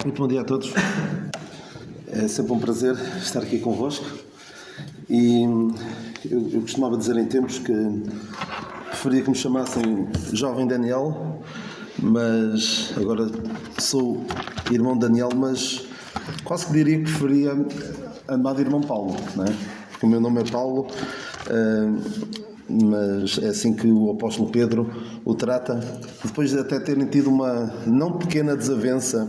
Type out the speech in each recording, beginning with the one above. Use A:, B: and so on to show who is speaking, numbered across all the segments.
A: Muito bom dia a todos. É sempre um prazer estar aqui convosco. E eu costumava dizer em tempos que preferia que me chamassem Jovem Daniel, mas agora sou irmão Daniel, mas quase que diria que preferia Amado Irmão Paulo, não é? Porque o meu nome é Paulo, mas é assim que o apóstolo Pedro o trata, depois de até terem tido uma não pequena desavença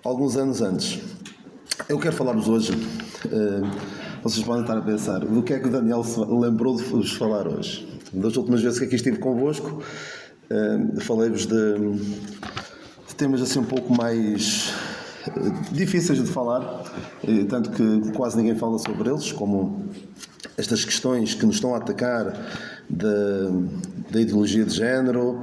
A: alguns anos antes. Eu quero falar-vos hoje, vocês podem estar a pensar, do que é que o Daniel se lembrou de vos falar hoje. Das últimas vezes que aqui estive convosco, falei-vos de temas assim um pouco mais difíceis de falar, tanto que quase ninguém fala sobre eles, como estas questões que nos estão a atacar da ideologia de género,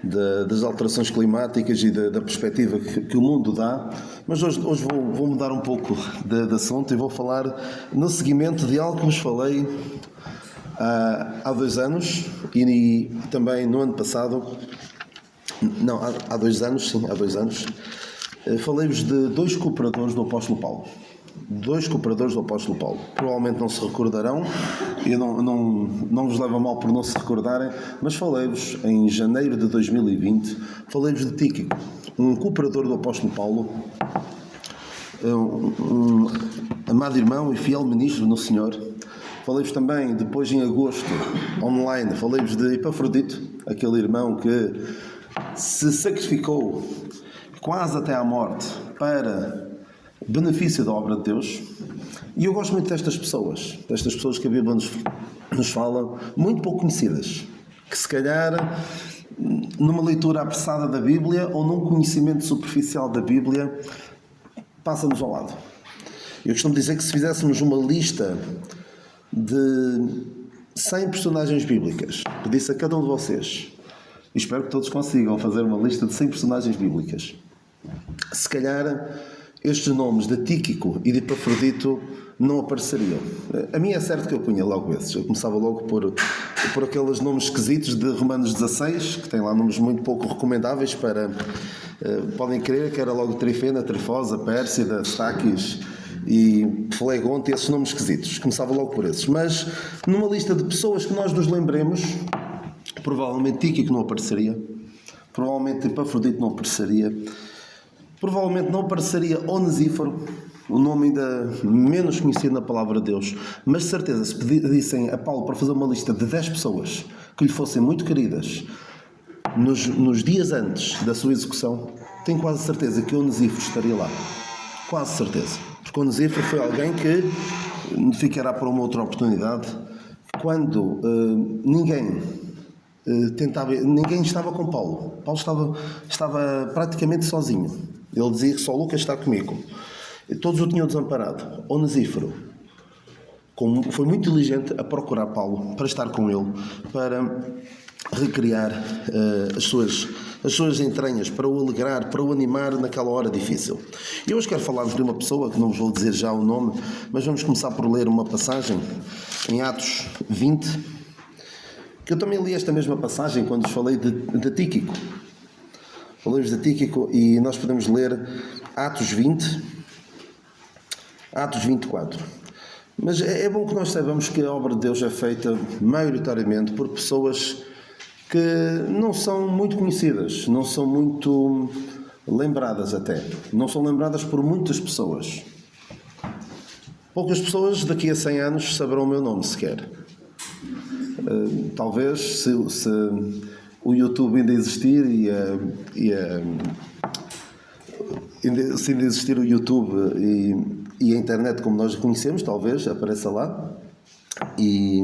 A: das alterações climáticas e da perspectiva que o mundo dá. Mas hoje vou mudar um pouco de assunto e vou falar no seguimento de algo que vos falei há 2 anos e também no ano passado. Não, há 2 anos, sim, há 2 anos. Falei-vos de 2 cooperadores do apóstolo Paulo. 2 cooperadores do apóstolo Paulo. Provavelmente não se recordarão, e não vos levo a mal por não se recordarem, mas falei-vos em janeiro de 2020, falei-vos de Tíquico, um cooperador do apóstolo Paulo, um amado irmão e fiel ministro no Senhor. Falei-vos também, depois em agosto, online, falei-vos de Epafrodito, aquele irmão que se sacrificou quase até à morte para benefício da obra de Deus. E eu gosto muito destas pessoas que a Bíblia nos fala, muito pouco conhecidas, que se calhar numa leitura apressada da Bíblia ou num conhecimento superficial da Bíblia passa-nos ao lado. Eu costumo dizer que se fizéssemos uma lista de 100 personagens bíblicas, pedisse a cada um de vocês, e espero que todos consigam fazer uma lista de 100 personagens bíblicas, se calhar estes nomes de Tíquico e de Epafrodito não apareceriam. A mim é certo que eu punha logo esses. Eu começava logo por aqueles nomes esquisitos de Romanos 16, que tem lá nomes muito pouco recomendáveis para... podem crer que era logo Trifena, Trifosa, Pérsida, Staquis e Flegonte, esses nomes esquisitos. Começava logo por esses. Mas numa lista de pessoas que nós nos lembremos, provavelmente Tíquico não apareceria, provavelmente Epafrodito não apareceria, provavelmente não apareceria Onesíforo, o nome ainda menos conhecido na palavra de Deus, mas de certeza, se pedissem a Paulo para fazer uma lista de 10 pessoas que lhe fossem muito queridas nos dias antes da sua execução, tenho quase certeza que Onesíforo estaria lá. Quase certeza. Porque Onesíforo foi alguém que ficará para uma outra oportunidade, quando ninguém estava com Paulo. Paulo estava praticamente sozinho. Ele dizia que só Lucas está comigo. Todos o tinham desamparado. Onesíforo foi muito diligente a procurar Paulo para estar com ele, para recriar as suas entranhas, para o alegrar, para o animar naquela hora difícil. E hoje quero falar-vos de uma pessoa, que não vos vou dizer já o nome, mas vamos começar por ler uma passagem em Atos 20, que eu também li esta mesma passagem quando vos falei de Tíquico. Falei-vos de Tíquico e nós podemos ler Atos 20, Atos 24. Mas é bom que nós saibamos que a obra de Deus é feita maioritariamente por pessoas que não são muito conhecidas, não são muito lembradas até. Não são lembradas por muitas pessoas. Poucas pessoas daqui a 100 anos saberão o meu nome sequer. Talvez se o YouTube ainda existir se ainda existir o YouTube e a internet como nós a conhecemos, talvez apareça lá e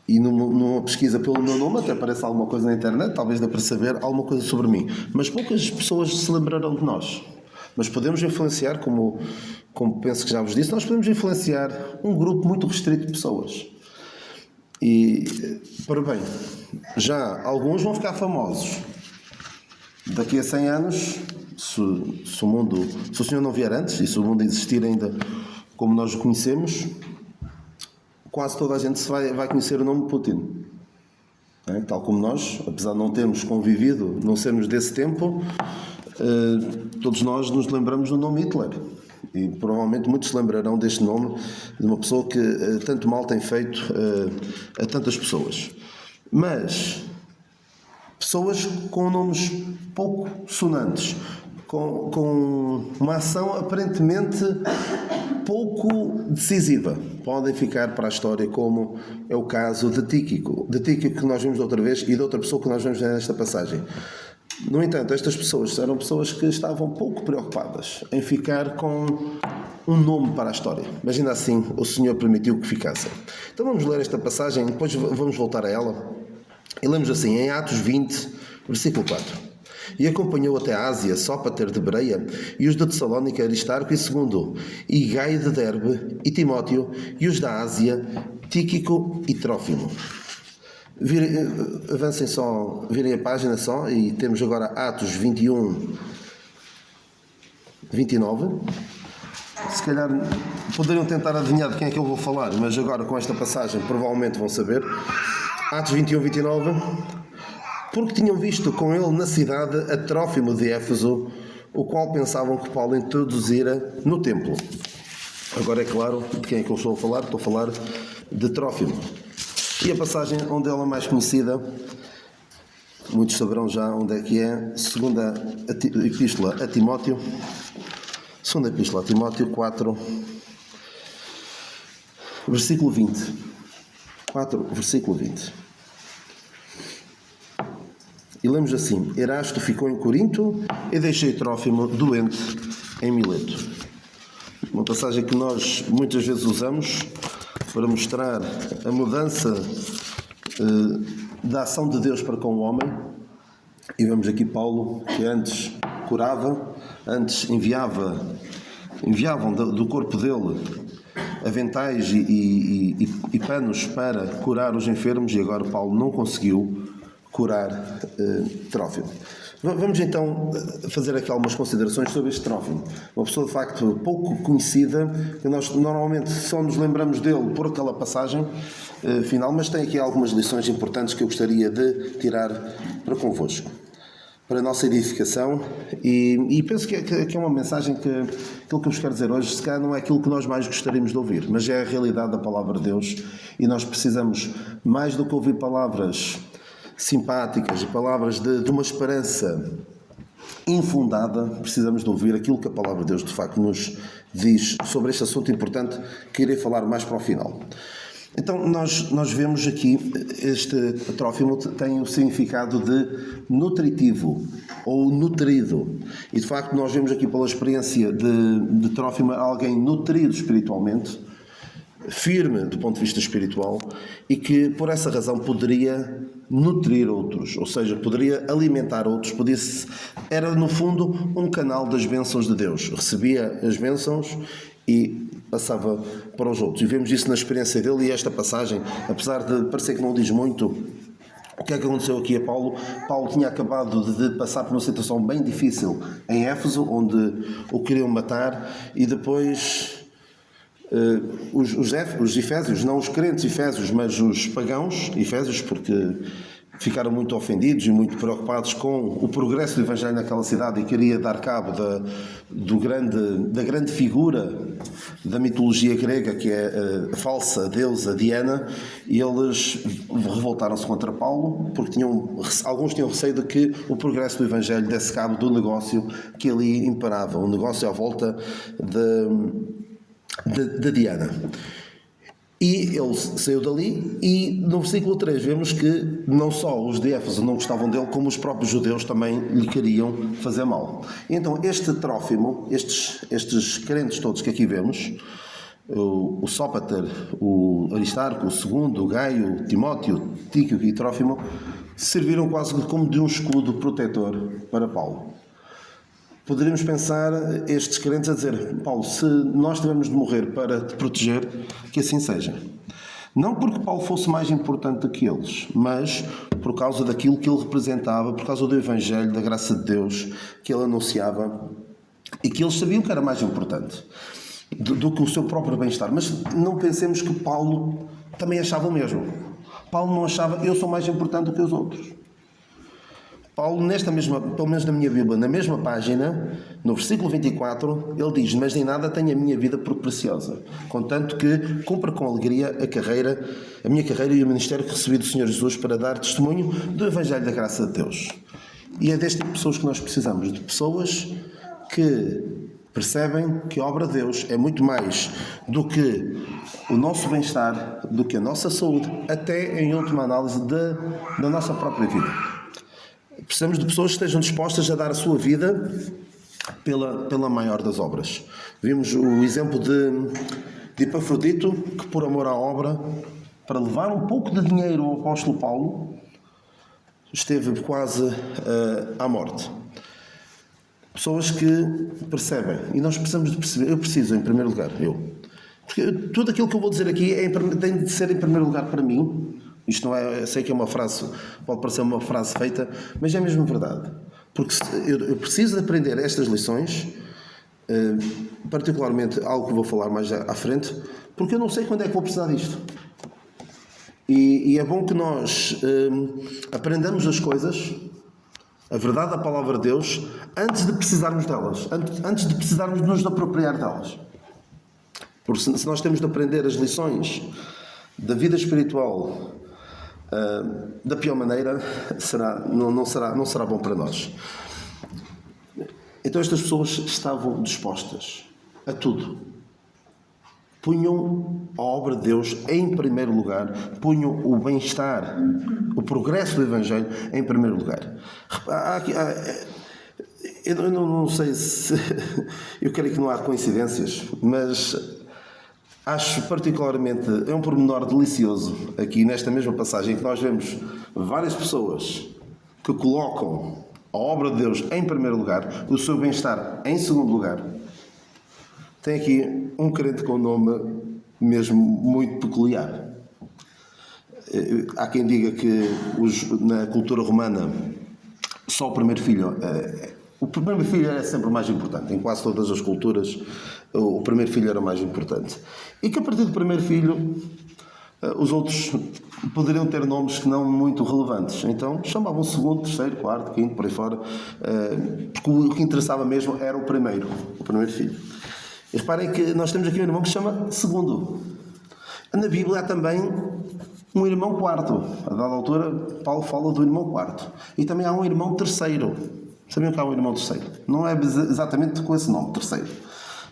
A: numa pesquisa pelo meu nome até aparece alguma coisa na internet, talvez dê para saber alguma coisa sobre mim, mas poucas pessoas se lembrarão de nós. Mas podemos influenciar, como penso que já vos disse, nós podemos influenciar um grupo muito restrito de pessoas. E, para bem, já alguns vão ficar famosos. Daqui a 100 anos, se o Senhor não vier antes, e se o mundo existir ainda como nós o conhecemos, quase toda a gente vai conhecer o nome de Putin. Tal como nós, apesar de não termos convivido, não sermos desse tempo, todos nós nos lembramos do nome Hitler. E provavelmente muitos se lembrarão deste nome, de uma pessoa que tanto mal tem feito a tantas pessoas. Mas pessoas com nomes pouco sonantes, com uma ação aparentemente pouco decisiva, podem ficar para a história, como é o caso de Tíquico que nós vimos outra vez e de outra pessoa que nós vemos nesta passagem. No entanto, estas pessoas eram pessoas que estavam pouco preocupadas em ficar com um nome para a história, mas ainda assim o Senhor permitiu que ficassem. Então vamos ler esta passagem, depois vamos voltar a ela, e lemos assim, em Atos 20, versículo 4. E acompanhou até a Ásia Sópater de Bereia, e os de Tessalónica Aristarco e Segundo, e Gaio de Derbe, e Timóteo, e os da Ásia, Tíquico e Trófimo. Avancem só, virem a página só, e temos agora Atos 21, 29. Se calhar poderiam tentar adivinhar de quem é que eu vou falar, mas agora com esta passagem provavelmente vão saber. Atos 21, 29. Porque tinham visto com ele na cidade a Trófimo de Éfeso, o qual pensavam que Paulo introduzira no templo. Agora é claro de quem é que eu estou a falar de Trófimo. E a passagem onde ela é mais conhecida, muitos saberão já onde é que é, segunda epístola a Timóteo, 4, versículo 20. 4, versículo 20. E lemos assim, Erasto ficou em Corinto e deixei Trófimo doente em Mileto. Uma passagem que nós muitas vezes usamos para mostrar a mudança da ação de Deus para com o homem. E vemos aqui Paulo, que antes curava, antes enviavam do corpo dele aventais e panos para curar os enfermos, e agora Paulo não conseguiu curar Trófimo. Vamos então fazer aqui algumas considerações sobre este Trófimo. Uma pessoa de facto pouco conhecida, que nós normalmente só nos lembramos dele por aquela passagem final, mas tem aqui algumas lições importantes que eu gostaria de tirar para convosco, para a nossa edificação, e penso que é uma mensagem que aquilo que eu vos quero dizer hoje, se calhar não é aquilo que nós mais gostaríamos de ouvir, mas é a realidade da palavra de Deus, e nós precisamos, mais do que ouvir palavras simpáticas e palavras de uma esperança infundada, precisamos de ouvir aquilo que a palavra de Deus de facto nos diz sobre este assunto importante que irei falar mais para o final. Então nós vemos aqui, este Trófimo tem o significado de nutritivo ou nutrido, e de facto nós vemos aqui pela experiência de Trófimo alguém nutrido espiritualmente, firme do ponto de vista espiritual, e que por essa razão poderia nutrir outros, ou seja, poderia alimentar outros, era no fundo um canal das bênçãos de Deus, recebia as bênçãos e passava para os outros, e vemos isso na experiência dele. E esta passagem, apesar de parecer que não diz muito o que é que aconteceu aqui a Paulo, tinha acabado de passar por uma situação bem difícil em Éfeso, onde o queriam matar, e depois os efésios, não os crentes efésios, mas os pagãos efésios, porque ficaram muito ofendidos e muito preocupados com o progresso do Evangelho naquela cidade, e queria dar cabo da grande figura da mitologia grega, que é a falsa deusa Diana, e eles revoltaram-se contra Paulo, porque alguns tinham receio de que o progresso do Evangelho desse cabo do negócio que ali imperava, o negócio à volta de Diana. E ele saiu dali, e no versículo 3 vemos que não só os de Éfeso não gostavam dele, como os próprios judeus também lhe queriam fazer mal. Então este Trófimo, estes crentes todos que aqui vemos, o Sópater, o Aristarco, o Segundo, o Gaio, o Timóteo, Tíquico e Trófimo, serviram quase como de um escudo protetor para Paulo. Poderíamos pensar estes crentes a dizer: Paulo, se nós tivermos de morrer para te proteger, que assim seja. Não porque Paulo fosse mais importante do que eles, mas por causa daquilo que ele representava, por causa do Evangelho, da graça de Deus que ele anunciava, e que eles sabiam que era mais importante do que o seu próprio bem-estar. Mas não pensemos que Paulo também achava o mesmo. Paulo não achava: eu sou mais importante do que os outros. Paulo, nesta mesma, pelo menos na minha Bíblia, na mesma página, no versículo 24, ele diz: mas nem nada tenho a minha vida por preciosa, contanto que cumpra com alegria a minha carreira e o ministério que recebi do Senhor Jesus para dar testemunho do Evangelho da graça de Deus. E é deste tipo de pessoas que nós precisamos, de pessoas que percebem que a obra de Deus é muito mais do que o nosso bem-estar, do que a nossa saúde, até em última análise da nossa própria vida. Precisamos de pessoas que estejam dispostas a dar a sua vida pela maior das obras. Vimos o exemplo de Epafrodito, que por amor à obra, para levar um pouco de dinheiro ao apóstolo Paulo, esteve quase à morte. Pessoas que percebem, e nós precisamos de perceber, eu preciso em primeiro lugar, porque tudo aquilo que eu vou dizer aqui tem de ser em primeiro lugar para mim. Isto não é, eu sei que é uma frase, pode parecer uma frase feita, mas é mesmo verdade. Porque eu preciso de aprender estas lições, particularmente algo que vou falar mais à frente, porque eu não sei quando é que vou precisar disto. E é bom que nós aprendamos as coisas, a verdade da palavra de Deus, antes de precisarmos delas, antes de precisarmos de nos apropriar delas. Porque se nós temos de aprender as lições da vida espiritual da pior maneira, não será bom para nós. Então estas pessoas estavam dispostas a tudo. Punham a obra de Deus em primeiro lugar, punham o bem-estar, o progresso do Evangelho em primeiro lugar. Eu não sei se... Eu creio que não há coincidências, mas acho particularmente, é um pormenor delicioso aqui nesta mesma passagem, que nós vemos várias pessoas que colocam a obra de Deus em primeiro lugar, o seu bem-estar em segundo lugar. Tem aqui um crente com um nome mesmo muito peculiar. Há quem diga que na cultura romana só o primeiro filho é sempre o mais importante. Em quase todas as culturas o primeiro filho era o mais importante. E que a partir do primeiro filho os outros poderiam ter nomes que não muito relevantes. Então chamavam segundo, terceiro, quarto, quinto, por aí fora, porque o que interessava mesmo era o primeiro filho. E reparem que nós temos aqui um irmão que se chama segundo. Na Bíblia há também um irmão quarto. A dada altura, Paulo fala do irmão quarto. E também há um irmão terceiro. Sabiam que há um irmão terceiro? Não é exatamente com esse nome, terceiro.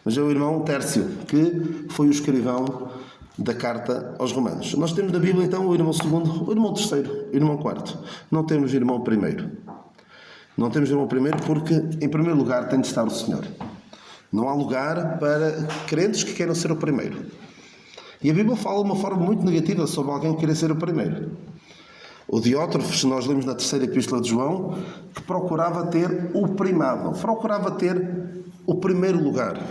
A: Mas é o irmão Tércio, que foi o escrivão da carta aos Romanos. Nós temos na Bíblia, então, o irmão segundo, o irmão terceiro, o irmão quarto. Não temos o irmão primeiro. Não temos o irmão primeiro porque, em primeiro lugar, tem de estar o Senhor. Não há lugar para crentes que queiram ser o primeiro. E a Bíblia fala de uma forma muito negativa sobre alguém que queira ser o primeiro. O Diótrefes, nós lemos na terceira epístola de João, que procurava ter o primado, procurava ter o primeiro lugar.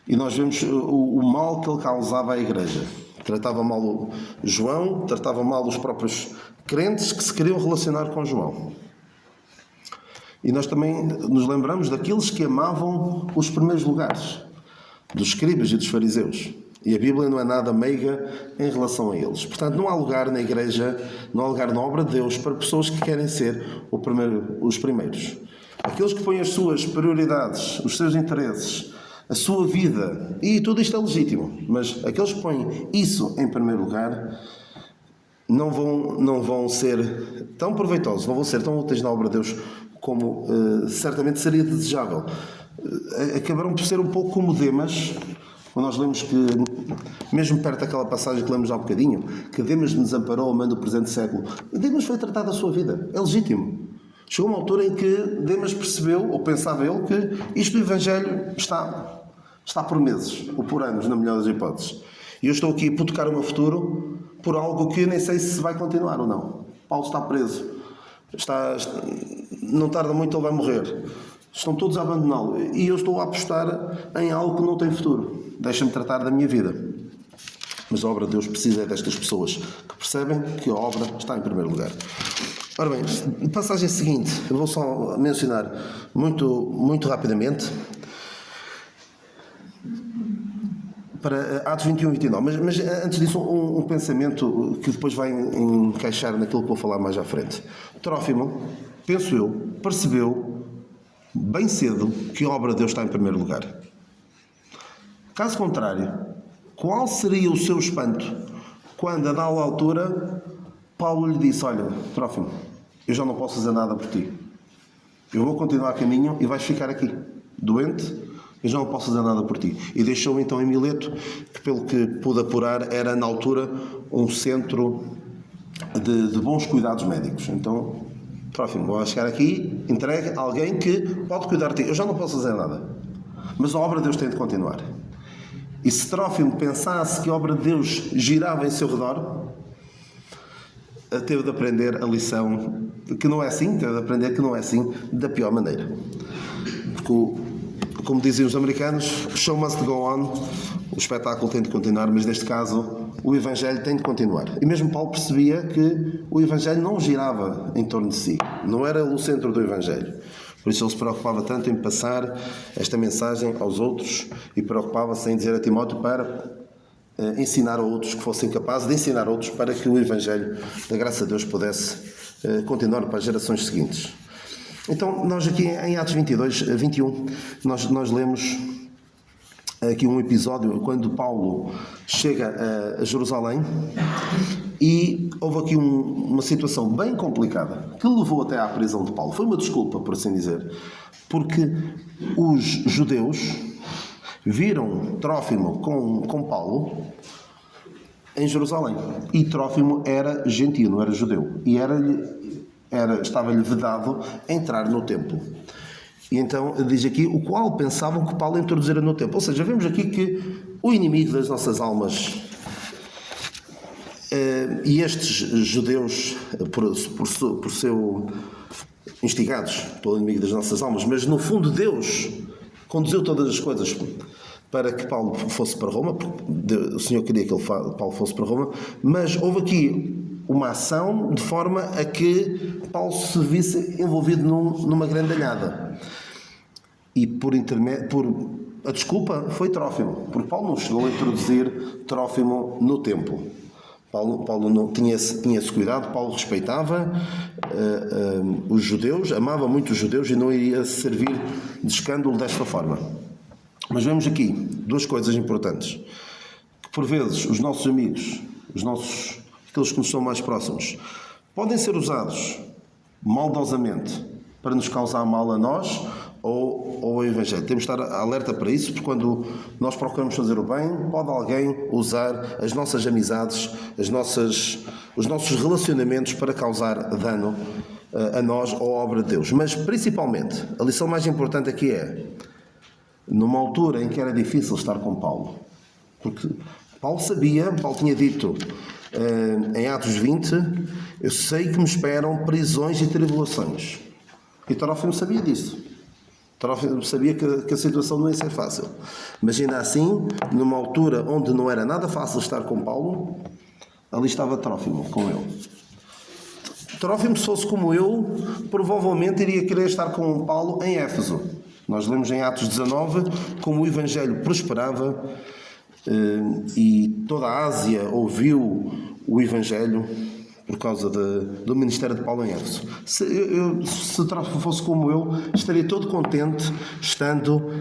A: E nós vemos o mal que ele causava à igreja. Tratava mal o João, tratava mal os próprios crentes que se queriam relacionar com João. E nós também nos lembramos daqueles que amavam os primeiros lugares, dos escribas e dos fariseus. E a Bíblia não é nada meiga em relação a eles. Portanto, não há lugar na igreja, não há lugar na obra de Deus para pessoas que querem ser os primeiros. Aqueles que põem as suas prioridades, os seus interesses, a sua vida, e tudo isto é legítimo, mas aqueles que põem isso em primeiro lugar não vão ser tão proveitosos, não vão ser tão úteis na obra de Deus como certamente seria desejável. Acabaram por ser um pouco como Demas, quando nós lemos que, mesmo perto daquela passagem que lemos há um bocadinho, que Demas me desamparou amando o presente século. Demas foi tratado da sua vida, é legítimo. Chegou uma altura em que Demas percebeu, ou pensava ele, que isto do Evangelho está por meses, ou por anos, na melhor das hipóteses. E eu estou aqui a hipotecar o meu futuro por algo que eu nem sei se vai continuar ou não. Paulo está preso. Não tarda muito, ele vai morrer. Estão todos a abandoná-lo. E eu estou a apostar em algo que não tem futuro. Deixa-me tratar da minha vida. Mas a obra de Deus precisa destas pessoas que percebem que a obra está em primeiro lugar. Ora bem, passagem seguinte, eu vou só mencionar muito rapidamente para Atos 21 e 29, mas antes disso um pensamento que depois vai encaixar naquilo que vou falar mais à frente. Trófimo, penso eu, percebeu bem cedo que a obra de Deus está em primeiro lugar. Caso contrário, qual seria o seu espanto quando, a dada altura, Paulo lhe disse: olha, Trófimo, eu já não posso fazer nada por ti. Eu vou continuar caminho e vais ficar aqui, doente, eu já não posso fazer nada por ti. E deixou então em Mileto, que pelo que pude apurar, era na altura um centro de bons cuidados médicos. Então, Trófimo, vou chegar aqui, entregue a alguém que pode cuidar de ti. Eu já não posso fazer nada, mas a obra de Deus tem de continuar. E se Trófimo pensasse que a obra de Deus girava em seu redor, teve de aprender a lição que não é assim, teve de aprender que não é assim da pior maneira. Porque, como dizem os americanos, show must go on, o espetáculo tem de continuar, mas neste caso o Evangelho tem de continuar. E mesmo Paulo percebia que o Evangelho não girava em torno de si, não era o centro do Evangelho. Por isso ele se preocupava tanto em passar esta mensagem aos outros e preocupava-se em dizer a Timóteo para ensinar a outros que fossem capazes de ensinar a outros para que o Evangelho da graça de Deus pudesse continuar para as gerações seguintes. Então, nós aqui em Atos 21, nós lemos aqui um episódio quando Paulo chega a Jerusalém e houve aqui uma situação bem complicada que levou até à prisão de Paulo. Foi uma desculpa, por assim dizer, porque os judeus viram Trófimo com Paulo em Jerusalém. E Trófimo era gentio, não era judeu. E estava-lhe vedado entrar no templo. E então diz aqui o qual pensavam que Paulo introduzira no templo. Ou seja, vemos aqui que o inimigo das nossas almas e estes judeus, por seu instigados pelo inimigo das nossas almas, mas no fundo Deus conduziu todas as coisas para que Paulo fosse para Roma, porque o Senhor queria que Paulo fosse para Roma, mas houve aqui uma ação de forma a que Paulo se visse envolvido numa grandalhada. E a desculpa foi Trófimo, porque Paulo não chegou a introduzir Trófimo no templo. Paulo não tinha esse cuidado, Paulo respeitava os judeus, amava muito os judeus e não iria servir de escândalo desta forma. Mas vemos aqui duas coisas importantes, que por vezes os nossos amigos, aqueles que nos são mais próximos, podem ser usados maldosamente para nos causar mal a nós ou ao Evangelho. Temos de estar alerta para isso, porque quando nós procuramos fazer o bem, pode alguém usar as nossas amizades, os nossos relacionamentos para causar dano a nós ou à obra de Deus. Mas, principalmente, a lição mais importante aqui é, numa altura em que era difícil estar com Paulo, porque Paulo tinha dito em Atos 20, eu sei que me esperam prisões e tribulações. E Trófimo sabia disso. Trófimo sabia que a situação não ia ser fácil. Mas ainda assim, numa altura onde não era nada fácil estar com Paulo, ali estava Trófimo com ele. Trófimo, se fosse como eu, provavelmente iria querer estar com Paulo em Éfeso. Nós lemos em Atos 19 como o Evangelho prosperava e toda a Ásia ouviu o Evangelho por causa do ministério de Paulo em Éfeso. Se Trófimo fosse como eu, estaria todo contente estando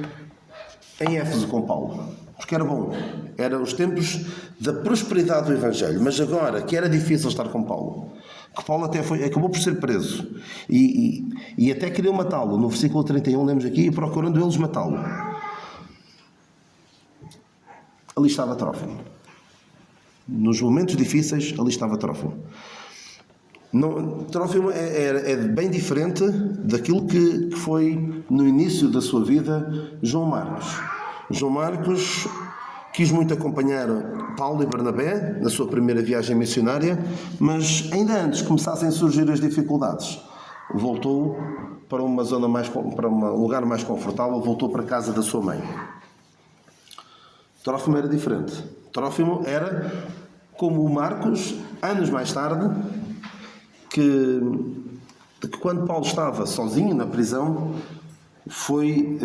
A: em Éfeso com Paulo. Porque era bom. Eram os tempos da prosperidade do Evangelho. Mas agora, que era difícil estar com Paulo, que Paulo até acabou por ser preso e até queriam matá-lo. No versículo 31 lemos aqui, procurando eles matá-lo. Ali estava Trófimo. Nos momentos difíceis, ali estava Trófimo. Trófimo é bem diferente daquilo que foi no início da sua vida João Marcos. João Marcos quis muito acompanhar Paulo e Barnabé na sua primeira viagem missionária, mas ainda antes começassem a surgir as dificuldades, voltou para uma zona para um lugar mais confortável, voltou para a casa da sua mãe. Trófimo era diferente. Trófimo era como o Marcos, anos mais tarde, que quando Paulo estava sozinho na prisão, foi,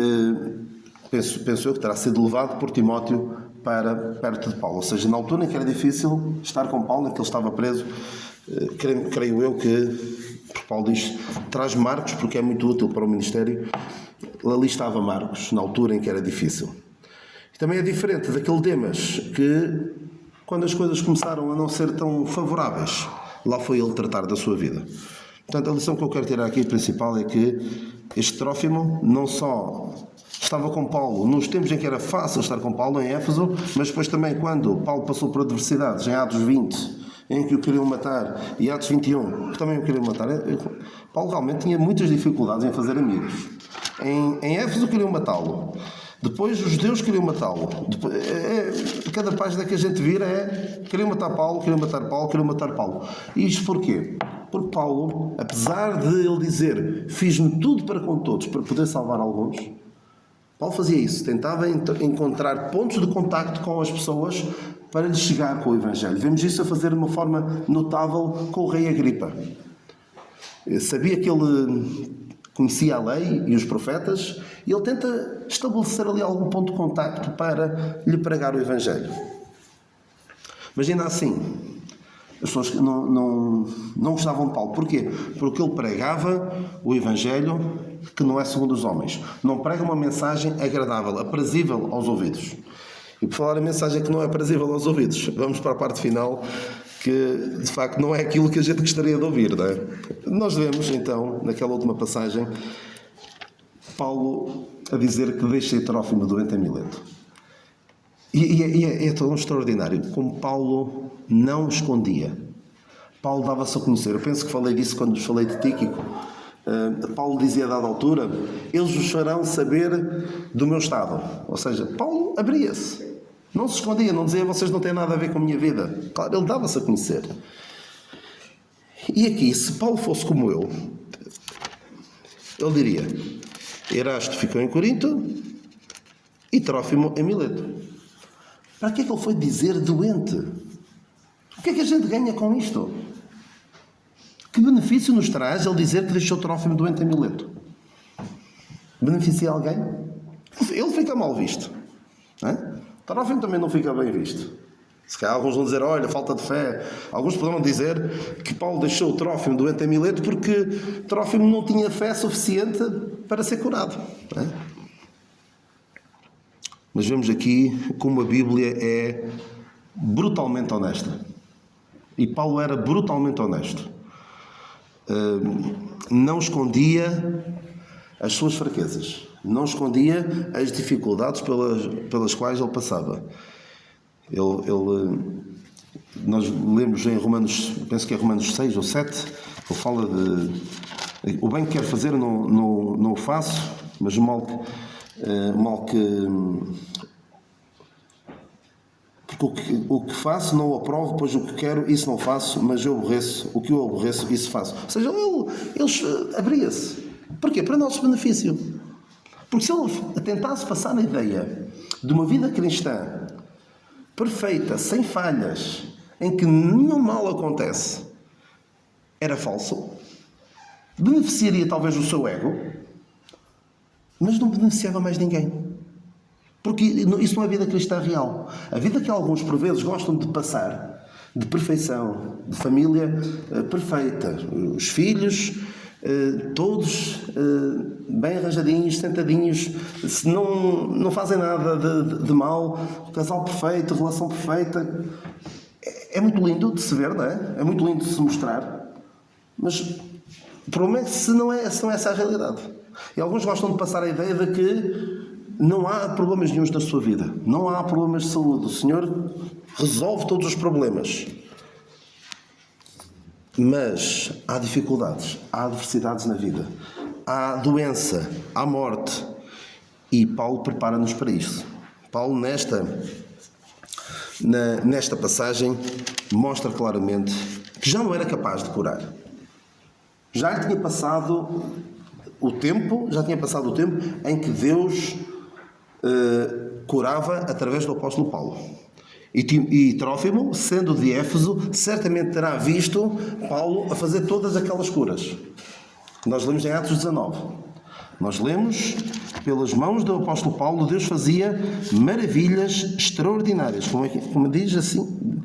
A: penso eu, que terá sido levado por Timóteo para perto de Paulo. Ou seja, na altura em que era difícil estar com Paulo, em que ele estava preso, creio eu que Paulo diz, traz Marcos porque é muito útil para o ministério. Ali estava Marcos, na altura em que era difícil. E também é diferente daquele Demas que, quando as coisas começaram a não ser tão favoráveis, lá foi ele tratar da sua vida. Portanto, a lição que eu quero tirar aqui principal é que este Trófimo não só estava com Paulo nos tempos em que era fácil estar com Paulo em Éfeso, mas depois também quando Paulo passou por adversidades, em Atos 20, em que o queriam matar, e Atos 21, que também o queriam matar. Paulo realmente tinha muitas dificuldades em fazer amigos. Em Éfeso queriam matá-lo. Depois os judeus queriam matá-lo. Cada página que a gente vira queriam matar Paulo, queriam matar Paulo, queriam matar Paulo. E isto porquê? Porque Paulo, apesar de ele dizer fiz-me tudo para com todos, para poder salvar alguns, Paulo fazia isso, tentava encontrar pontos de contacto com as pessoas para lhes chegar com o Evangelho. Vemos isso a fazer de uma forma notável com o rei Agripa. Sabia que ele conhecia a lei e os profetas e ele tenta estabelecer ali algum ponto de contacto para lhe pregar o Evangelho. Mas ainda assim, as pessoas não gostavam de Paulo. Porquê? Porque ele pregava o Evangelho que não é segundo os homens. Não prega uma mensagem agradável, aprazível aos ouvidos. E por falar em mensagem que não é aprazível aos ouvidos, vamos para a parte final, que de facto não é aquilo que a gente gostaria de ouvir, não é? Nós vemos então, naquela última passagem, Paulo a dizer que deixei Trófimo doente em Mileto. E é tão extraordinário como Paulo não escondia. Paulo dava-se a conhecer. Eu penso que falei disso quando vos falei de Tíquico. Paulo dizia a dada altura, eles vos farão saber do meu estado. Ou seja, Paulo abria-se, não se escondia, não dizia vocês não têm nada a ver com a minha vida. Claro, ele dava-se a conhecer. E aqui, se Paulo fosse como eu, ele diria, Erasto ficou em Corinto e Trófimo em Mileto. Para que é que ele foi dizer doente? O que é que a gente ganha com isto? Que benefício nos traz ele dizer que deixou Trófimo doente em Mileto? Beneficia alguém? Ele fica mal visto. Não é? Trófimo também não fica bem visto. Se calhar alguns vão dizer, olha, falta de fé. Alguns poderão dizer que Paulo deixou Trófimo doente em Mileto porque Trófimo não tinha fé suficiente para ser curado. Não é? Mas vemos aqui como a Bíblia é brutalmente honesta. E Paulo era brutalmente honesto. Não escondia as suas fraquezas, não escondia as dificuldades pelas quais ele passava. Nós lemos em Romanos, penso que é Romanos 6 ou 7, ele fala de o bem que quero fazer não o faço, mas o mal que porque o que faço não o aprovo, pois o que quero, isso não faço, mas eu aborreço, o que eu aborreço, isso faço. Ou seja, ele abria-se. Porquê? Para nosso benefício. Porque se ele tentasse passar a ideia de uma vida cristã perfeita, sem falhas, em que nenhum mal acontece, era falso, beneficiaria talvez o seu ego, mas não beneficiava mais ninguém. Porque isso não é a vida cristã real. A vida que alguns, por vezes, gostam de passar, de perfeição, de família perfeita. Os filhos, todos bem arranjadinhos, sentadinhos, se não fazem nada de mal, casal perfeito, relação perfeita. É muito lindo de se ver, não é? É muito lindo de se mostrar. Mas o problema é que se não é essa a realidade. E alguns gostam de passar a ideia de que não há problemas nenhuns na sua vida. Não há problemas de saúde. O Senhor resolve todos os problemas. Mas há dificuldades, há adversidades na vida. Há doença, há morte. E Paulo prepara-nos para isso. Paulo, nesta passagem, mostra claramente que já não era capaz de curar. Já tinha passado o tempo em que Deus curava através do apóstolo Paulo. E Trófimo, sendo de Éfeso, certamente terá visto Paulo a fazer todas aquelas curas. Nós lemos em Atos 19. Nós lemos, pelas mãos do apóstolo Paulo, Deus fazia maravilhas extraordinárias. Como diz assim,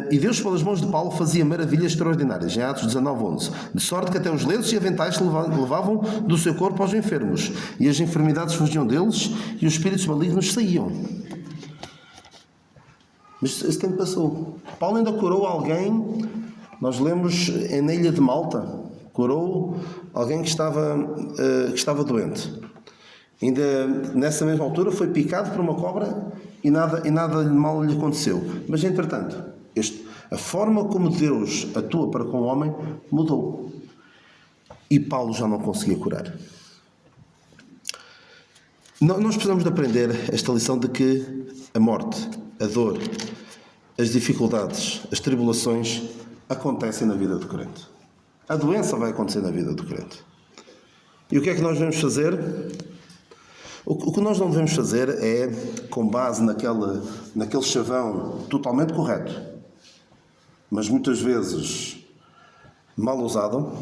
A: E Deus, pelas mãos de Paulo, fazia maravilhas extraordinárias, em Atos 19:11, de sorte que até os lenços e aventais se levavam do seu corpo aos enfermos, e as enfermidades fugiam deles, e os espíritos malignos saíam. Mas esse tempo passou. Paulo ainda curou alguém, nós lemos na ilha de Malta, curou alguém que estava doente. Ainda nessa mesma altura foi picado por uma cobra e nada de mal lhe aconteceu. Mas, entretanto, a forma como Deus atua para com o homem mudou. E Paulo já não conseguia curar. Nós precisamos de aprender esta lição de que a morte, a dor, as dificuldades, as tribulações acontecem na vida do crente. A doença vai acontecer na vida do crente. E o que é que nós devemos fazer? O que nós não devemos fazer é, com base naquele chavão totalmente correto, mas muitas vezes mal usado,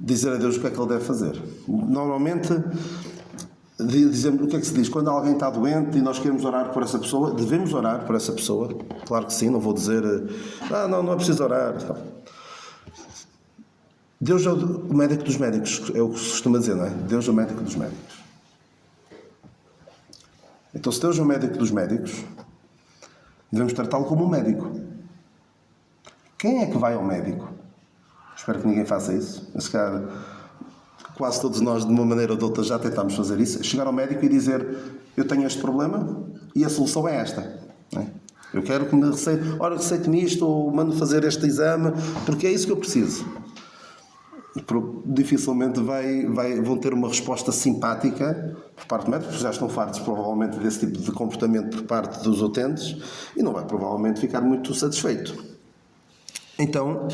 A: dizer a Deus o que é que Ele deve fazer. Normalmente, dizemos, o que é que se diz? Quando alguém está doente e nós queremos orar por essa pessoa, devemos orar por essa pessoa. Claro que sim, não vou dizer, não é preciso orar. Deus é o médico dos médicos, é o que se costuma dizer, não é? Deus é o médico dos médicos. Então, se Deus é o médico dos médicos, devemos tratá-lo como um médico. Quem é que vai ao médico? Espero que ninguém faça isso. Mas, calhar, quase todos nós, de uma maneira ou de outra, já tentámos fazer isso. Chegar ao médico e dizer, eu tenho este problema e a solução é esta. Não é? Eu quero que me receite-me isto ou mande fazer este exame, porque é isso que eu preciso. Dificilmente vão ter uma resposta simpática por parte do médico, porque já estão fartos provavelmente desse tipo de comportamento por parte dos utentes e não vai provavelmente ficar muito satisfeito. Então,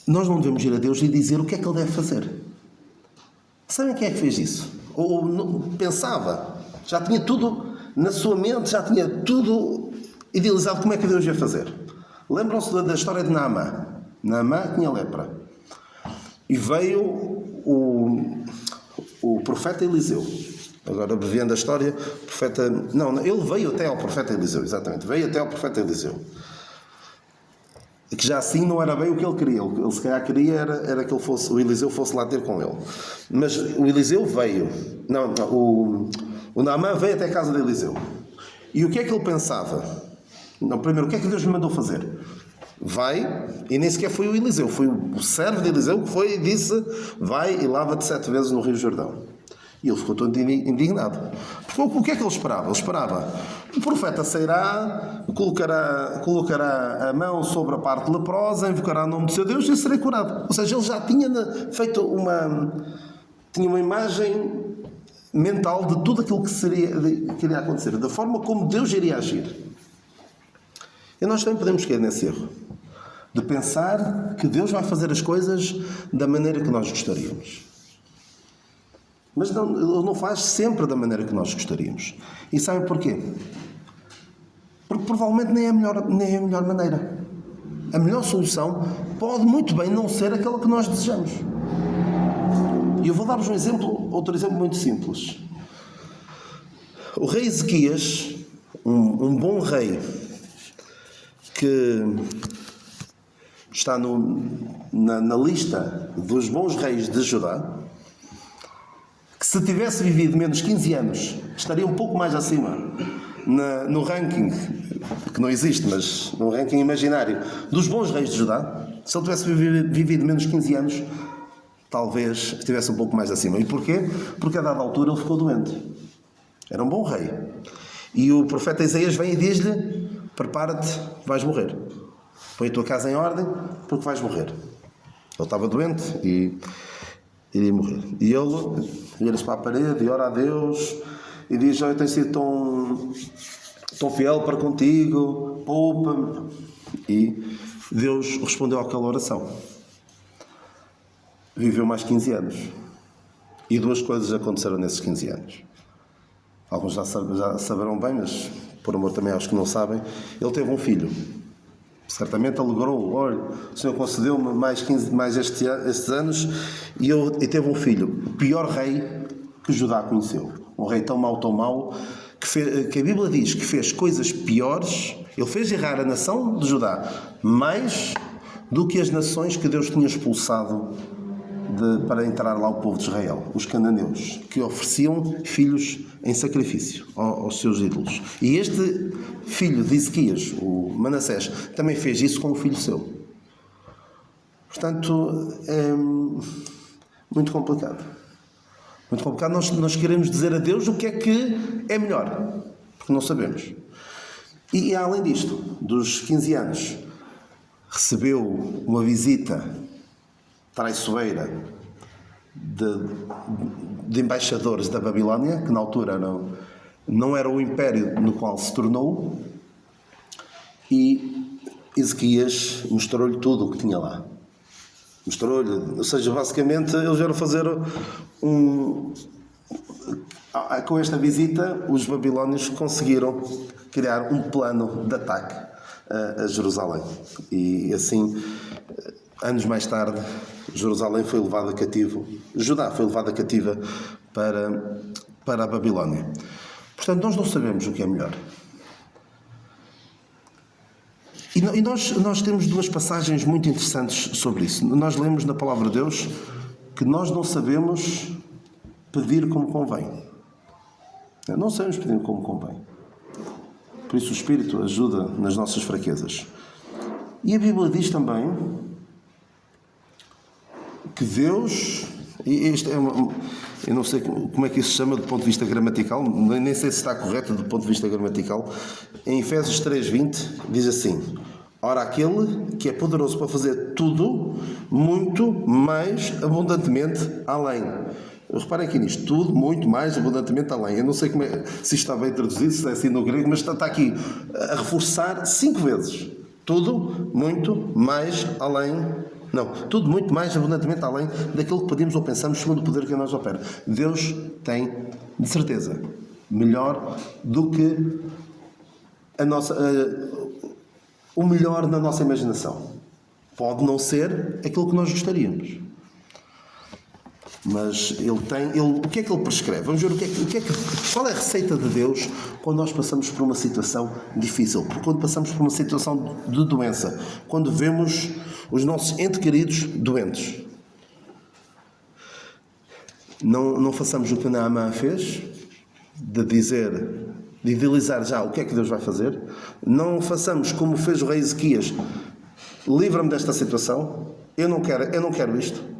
A: nós não devemos ir a Deus e dizer o que é que Ele deve fazer. Sabem quem é que fez isso? Ou pensava, já tinha tudo na sua mente, já tinha tudo idealizado como é que Deus ia fazer. Lembram-se da história de Naamã? Naamã tinha lepra. E veio o profeta Eliseu. Agora, abreviando a história, ele veio até ao profeta Eliseu, exatamente. Veio até ao profeta Eliseu. Que já assim não era bem o que ele queria. Ele se calhar queria era que o Eliseu fosse lá ter com ele. Mas o Eliseu veio. O Naamã veio até a casa de Eliseu. E o que é que ele pensava? Primeiro, o que é que Deus lhe mandou fazer? Vai, e nem sequer foi o Eliseu, foi o servo de Eliseu que foi e disse, vai e lava-te 7 vezes no Rio Jordão. E ele ficou todo indignado. Porque o que é que ele esperava? Ele esperava, o profeta sairá, colocará a mão sobre a parte leprosa, invocará o nome do seu Deus e serei curado. Ou seja, ele já tinha feito tinha uma imagem mental de tudo aquilo que iria acontecer, da forma como Deus iria agir. E nós também podemos cair nesse erro de pensar que Deus vai fazer as coisas da maneira que nós gostaríamos. Mas Ele não faz sempre da maneira que nós gostaríamos. E sabem porquê? Porque provavelmente nem é a melhor maneira. A melhor solução pode muito bem não ser aquela que nós desejamos. E eu vou dar-vos outro exemplo muito simples. O rei Ezequias, um bom rei, que está na lista dos bons reis de Judá, que se tivesse vivido menos 15 anos, estaria um pouco mais acima no ranking, que não existe, mas no ranking imaginário, dos bons reis de Judá. Se ele tivesse vivido menos 15 anos, talvez estivesse um pouco mais acima. E porquê? Porque a dada altura ele ficou doente. Era um bom rei. E o profeta Isaías vem e diz-lhe, prepara-te, vais morrer. Põe a tua casa em ordem, porque vais morrer. Ele estava doente e iria morrer. E ele vira-se para a parede e ora a Deus e diz, eu tenho sido tão fiel para contigo, poupa-me. E Deus respondeu àquela oração. Viveu mais 15 anos. E 2 coisas aconteceram nesses 15 anos. Alguns já saberão bem, mas por amor também aos que não sabem, ele teve um filho. Certamente alegrou, olha, o Senhor concedeu-me mais estes anos e teve um filho. O pior rei que Judá conheceu. Um rei tão mau, que a Bíblia diz que fez coisas piores, ele fez errar a nação de Judá mais do que as nações que Deus tinha expulsado para entrar lá o povo de Israel, os cananeus, que ofereciam filhos em sacrifício aos seus ídolos. E este filho de Ezequias, o Manassés, também fez isso com o filho seu. Portanto, é muito complicado. Muito complicado. Nós queremos dizer a Deus o que é melhor, porque não sabemos. E além disto, dos 15 anos, recebeu uma visita traiçoeira de embaixadores da Babilónia, que na altura não era o império no qual se tornou, e Ezequias mostrou-lhe tudo o que tinha lá. Mostrou-lhe, ou seja, basicamente eles vieram fazer com esta visita, os babilónios conseguiram criar um plano de ataque a Jerusalém. E assim, anos mais tarde, Jerusalém foi levada cativo, Judá foi levada cativa para a Babilónia. Portanto, nós não sabemos o que é melhor. E nós temos duas passagens muito interessantes sobre isso. Nós lemos na Palavra de Deus que nós não sabemos pedir como convém. Não sabemos pedir como convém. Por isso o Espírito ajuda nas nossas fraquezas. E a Bíblia diz também que Deus... eu não sei como é que isso se chama do ponto de vista gramatical, nem sei se está correto do ponto de vista gramatical. Em Efésios 3:20 diz assim: ora, aquele que é poderoso para fazer tudo, muito mais abundantemente além. Reparem aqui nisto, tudo muito mais abundantemente além. Eu não sei se isto está bem traduzido, se é assim no grego, mas está aqui a reforçar 5 vezes. Tudo muito mais além. Não, tudo muito mais abundantemente além daquilo que pedimos ou pensamos, segundo o poder que em nós opera. Deus tem, de certeza, melhor do que o melhor na nossa imaginação. Pode não ser aquilo que nós gostaríamos. Mas o que é que ele prescreve? Vamos ver qual é a receita de Deus quando nós passamos por uma situação difícil, quando passamos por uma situação de doença, quando vemos os nossos entes queridos doentes. Não façamos o que Naamã fez, de idealizar já o que é que Deus vai fazer. Não façamos como fez o rei Ezequias: livra-me desta situação, eu não quero isto.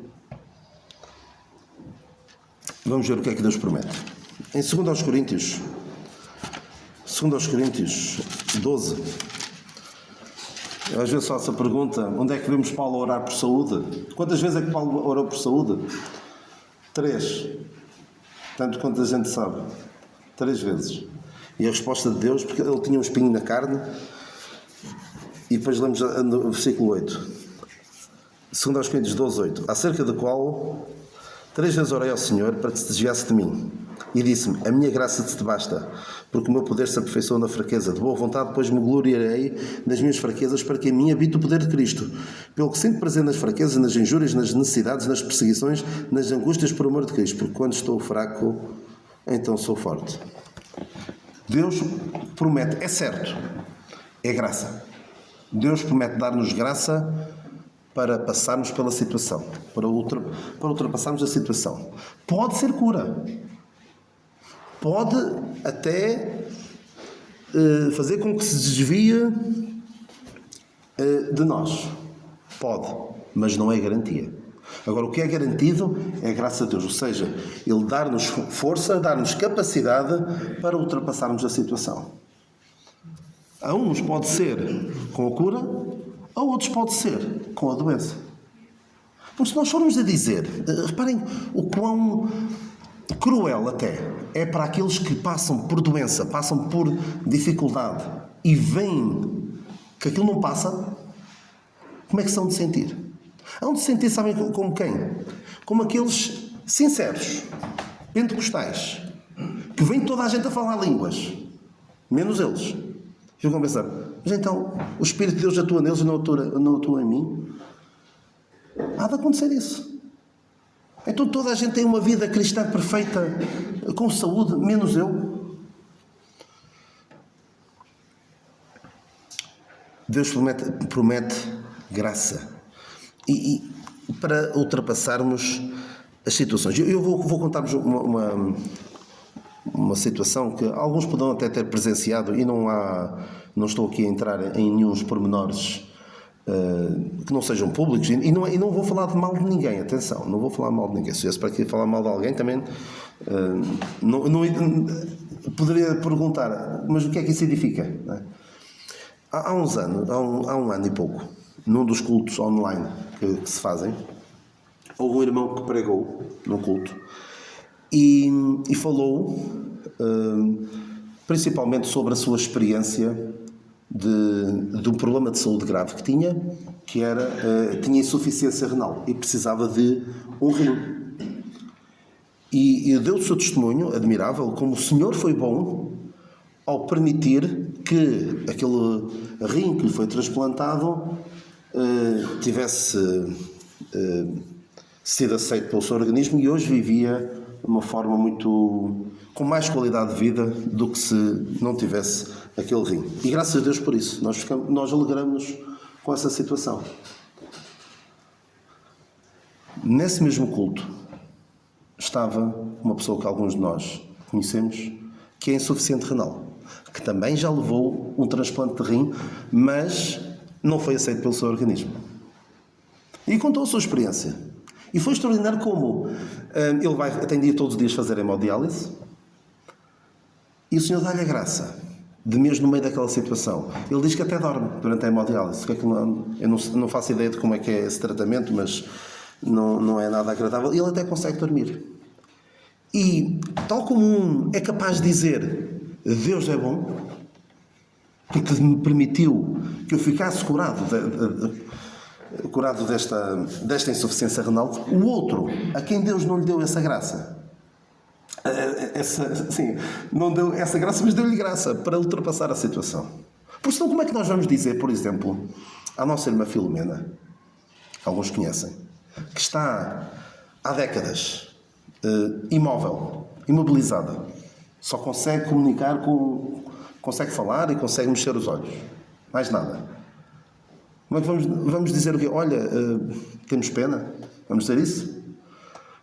A: Vamos ver o que é que Deus promete. Em 2 Coríntios 12, às vezes faço a pergunta: onde é que vemos Paulo orar por saúde? Quantas vezes é que Paulo orou por saúde? 3. Tanto quanto a gente sabe. 3 vezes. E a resposta de Deus, porque ele tinha um espinho na carne. E depois lemos no versículo 8. 2 Coríntios 12, 8. Acerca do qual 3 vezes orei ao Senhor para que se desviasse de mim. E disse-me: a minha graça te basta, porque o meu poder se aperfeiçoa na fraqueza. De boa vontade, pois me gloriarei das minhas fraquezas, para que em mim habite o poder de Cristo. Pelo que sinto prazer nas fraquezas, nas injúrias, nas necessidades, nas perseguições, nas angústias por amor de Cristo. Porque quando estou fraco, então sou forte. Deus promete, é certo, é graça. Deus promete dar-nos graça para passarmos pela situação, para ultrapassarmos a situação. Pode ser cura. Pode até fazer com que se desvie de nós. Pode, mas não é garantia. Agora, o que é garantido é a graça de Deus, ou seja, Ele dar-nos força, dar-nos capacidade para ultrapassarmos a situação. A uns pode ser com a cura, a outros pode ser com a doença. Porque se nós formos a dizer, reparem o quão cruel até é para aqueles que passam por doença, passam por dificuldade e veem que aquilo não passa, como é que são de sentir? Hão de sentir, sabem como quem? Como aqueles sinceros, pentecostais, que vem toda a gente a falar línguas, menos eles. Ficam a pensar: mas então o Espírito de Deus atua neles e não atua em mim? Há de acontecer isso. Então toda a gente tem uma vida cristã perfeita, com saúde, menos eu. Deus promete graça. E para ultrapassarmos as situações. Eu vou contar-vos uma situação que alguns poderão até ter presenciado e não estou aqui a entrar em nenhum pormenores que não sejam públicos e não vou falar de mal de ninguém, atenção, não vou falar mal de ninguém. Se eu para aqui falar mal de alguém também poderia perguntar, mas o que é que isso significa? Não é? Há uns anos, há um ano e pouco, num dos cultos online que se fazem, houve um irmão que pregou num culto e falou principalmente sobre a sua experiência de um problema de saúde grave que tinha, que tinha insuficiência renal e precisava de um rim. E deu o seu testemunho admirável como o Senhor foi bom ao permitir que aquele rim que lhe foi transplantado tivesse sido aceito pelo seu organismo e hoje vivia de uma forma com mais qualidade de vida do que se não tivesse aquele rim. E graças a Deus por isso, nós alegramos-nos com essa situação. Nesse mesmo culto estava uma pessoa que alguns de nós conhecemos, que é insuficiente renal, que também já levou um transplante de rim, mas não foi aceito pelo seu organismo. E contou a sua experiência. E foi extraordinário como ele tem dia todos os dias fazer hemodiálise e o Senhor dá-lhe a graça de mesmo no meio daquela situação. Ele diz que até dorme durante a hemodiálise. Eu não faço ideia de como é que é esse tratamento, mas não é nada agradável. Ele até consegue dormir. E, tal como um é capaz de dizer Deus é bom, porque me permitiu que eu ficasse curado desta insuficiência renal, o outro, a quem Deus não lhe deu essa graça, não deu essa graça, mas deu-lhe graça para ultrapassar a situação. Por senão, como é que nós vamos dizer, por exemplo, à nossa irmã Filomena, que alguns conhecem, que está há décadas imóvel, imobilizada, só consegue comunicar consegue falar e consegue mexer os olhos, mais nada. Como é que vamos dizer o quê? Olha, temos pena? Vamos dizer isso?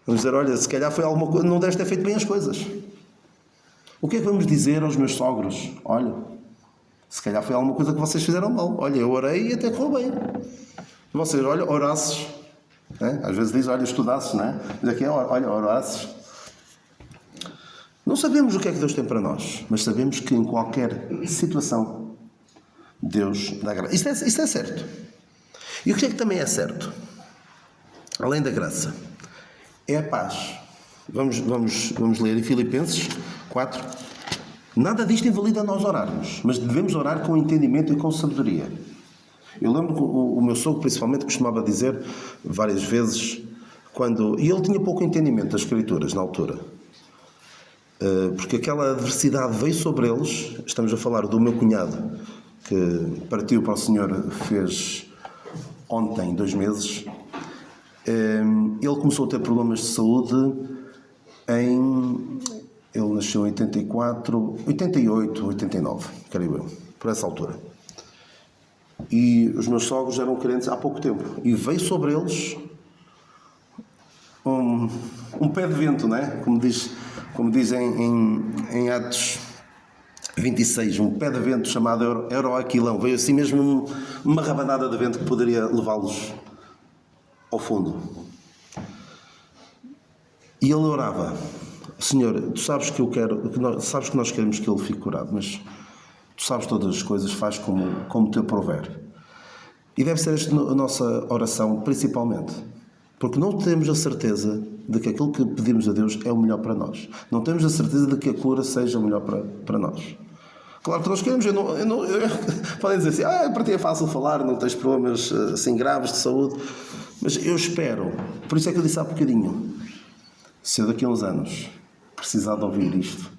A: Vamos dizer, olha, se calhar foi alguma coisa, não deves ter feito bem as coisas. O que é que vamos dizer aos meus sogros? Olha, se calhar foi alguma coisa que vocês fizeram mal. Olha, eu orei e até correu bem. Vocês, olha, orasses. Às vezes diz, olha, estudasses, não é? Mas aqui é, olha, orasses. Não sabemos o que é que Deus tem para nós, mas sabemos que em qualquer situação Deus dá graça. Isto é certo. E o que é que também é certo? Além da graça, é a paz. Vamos ler em Filipenses 4. Nada disto invalida nós orarmos, mas devemos orar com entendimento e com sabedoria. Eu lembro que o meu sogro, principalmente, costumava dizer várias vezes, e ele tinha pouco entendimento das Escrituras na altura, porque aquela adversidade veio sobre eles. Estamos a falar do meu cunhado, que partiu para o Senhor, fez ontem 2 meses. Ele começou a ter problemas de saúde ele nasceu em 84, 88, 89, creio eu, por essa altura. E os meus sogros eram crentes há pouco tempo. E veio sobre eles um pé de vento, não é? Como dizem em Atos 26, um pé de vento chamado Euroaquilão. Veio assim mesmo uma rabanada de vento que poderia levá-los ao fundo. E ele orava: Senhor, tu sabes que sabes que nós queremos que ele fique curado, mas tu sabes todas as coisas, faz como te aprouver. E deve ser esta a nossa oração, principalmente, porque não temos a certeza de que aquilo que pedimos a Deus é o melhor para nós. Não temos a certeza de que a cura seja o melhor para nós. Claro que nós queremos, podem dizer assim, para ti é fácil falar, não tens problemas assim graves de saúde, mas eu espero, por isso é que eu disse há bocadinho, se eu daqui a uns anos precisar de ouvir isto,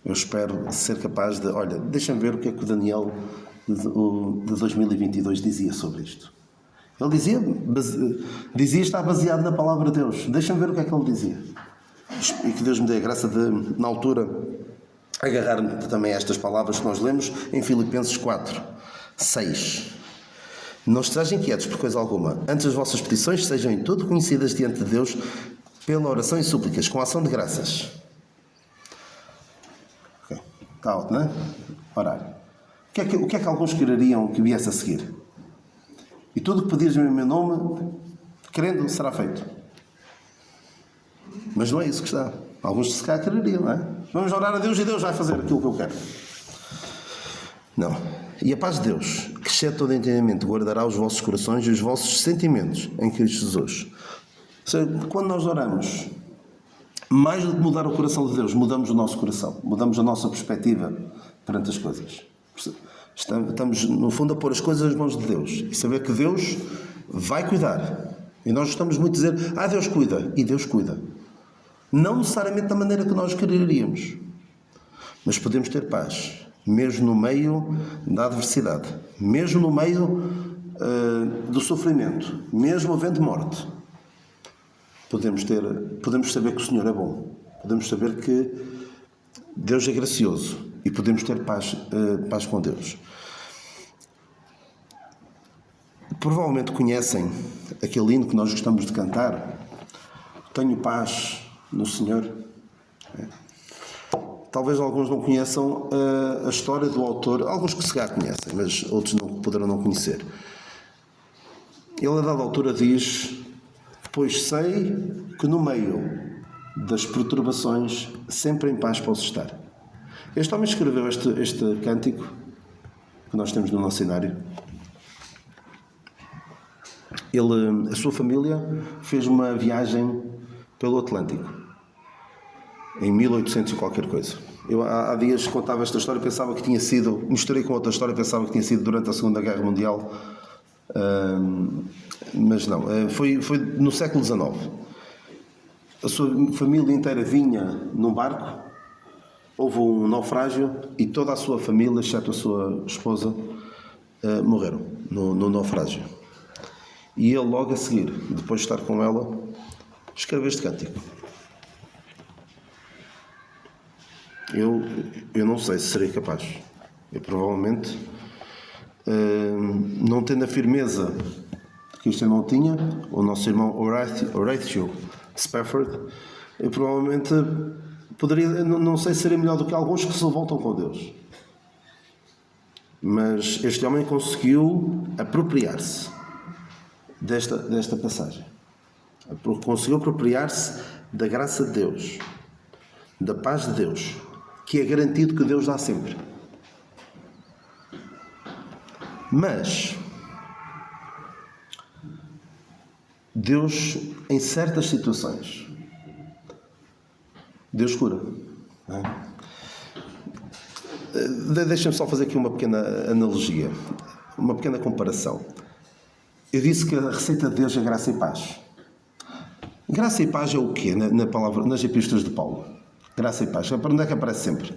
A: eu espero ser capaz de, olha, deixa-me ver o que é que o Daniel de 2022 dizia sobre isto. Ele dizia estar baseado na palavra de Deus. Deixa-me ver o que é que ele dizia. E que Deus me dê a graça de, na altura, agarrar-me também a estas palavras que nós lemos em Filipenses 4, 6. Não estejam inquietos por coisa alguma. Antes as vossas petições sejam em tudo conhecidas diante de Deus pela oração e súplicas, com ação de graças. Ok. Está alto, não é? Orar. O que é que alguns quereriam que viesse a seguir? E tudo o que pedires em meu nome, querendo, será feito. Mas não é isso que está. Alguns se calhar quereriam, não é? Vamos orar a Deus e Deus vai fazer aquilo que eu quero. Não. E a paz de Deus, que excede todo entendimento, guardará os vossos corações e os vossos sentimentos em Cristo Jesus. Ou seja, quando nós oramos, mais do que mudar o coração de Deus, mudamos o nosso coração, mudamos a nossa perspectiva perante as coisas. Estamos, no fundo, a pôr as coisas nas mãos de Deus e saber que Deus vai cuidar. E nós gostamos muito de dizer, Deus cuida, e Deus cuida. Não necessariamente da maneira que nós quereríamos, mas podemos ter paz, mesmo no meio da adversidade, mesmo no meio do sofrimento, mesmo havendo morte. Podemos saber que o Senhor é bom, podemos saber que Deus é gracioso e podemos ter paz com Deus. Provavelmente conhecem aquele hino que nós gostamos de cantar, Tenho paz no Senhor. Talvez alguns não conheçam a história do autor, alguns que se calhar conhecem, mas outros poderão não conhecer. Ele, a dada altura, diz: pois sei que no meio das perturbações sempre em paz posso estar. Este homem escreveu este cântico que nós temos no nosso cenário. A sua família fez uma viagem pelo Atlântico em 1800 e qualquer coisa. Eu há dias contava esta história, pensava que tinha sido, misturei com outra história, pensava que tinha sido durante a Segunda Guerra Mundial, mas não, foi no século XIX. A sua família inteira vinha num barco, houve um naufrágio e toda a sua família, exceto a sua esposa, morreram no naufrágio. E ele, logo a seguir, depois de estar com ela, escreveu este cântico. Eu não sei se serei capaz. Eu provavelmente, não tendo a firmeza que este irmão tinha, o nosso irmão Horatio Spafford, eu provavelmente poderia, não sei se seria melhor do que alguns que se voltam com Deus. Mas este homem conseguiu apropriar-se desta passagem. Conseguiu apropriar-se da graça de Deus, da paz de Deus, que é garantido que Deus dá sempre. Mas Deus, em certas situações, Deus cura. Não é? Deixem-me só fazer aqui uma pequena analogia, uma pequena comparação. Eu disse que a receita de Deus é graça e paz. Graça e paz é o quê? Na palavra, nas epístolas de Paulo. Graça e paz. Para onde é que aparece sempre?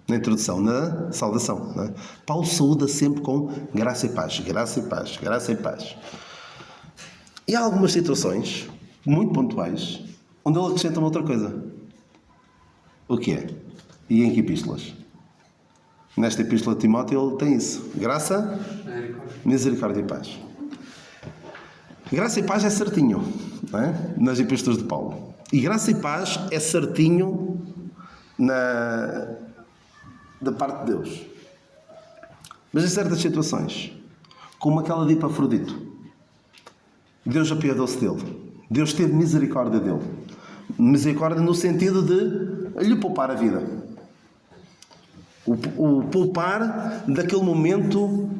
A: Na introdução, na saudação. Não é? Paulo saúda sempre com graça e paz. Graça e paz. Graça e paz. E há algumas situações, muito pontuais, onde ele acrescenta uma outra coisa. O que é? E em que epístolas? Nesta epístola de Timóteo ele tem isso. Graça, misericórdia e paz. Graça e paz é certinho, não é? Nas epístolas de Paulo. E graça e paz é certinho da parte de Deus. Mas em certas situações, como aquela de Epafrodito, Deus apiadou-se dele. Deus teve misericórdia dele. Misericórdia no sentido de lhe poupar a vida. O poupar daquele momento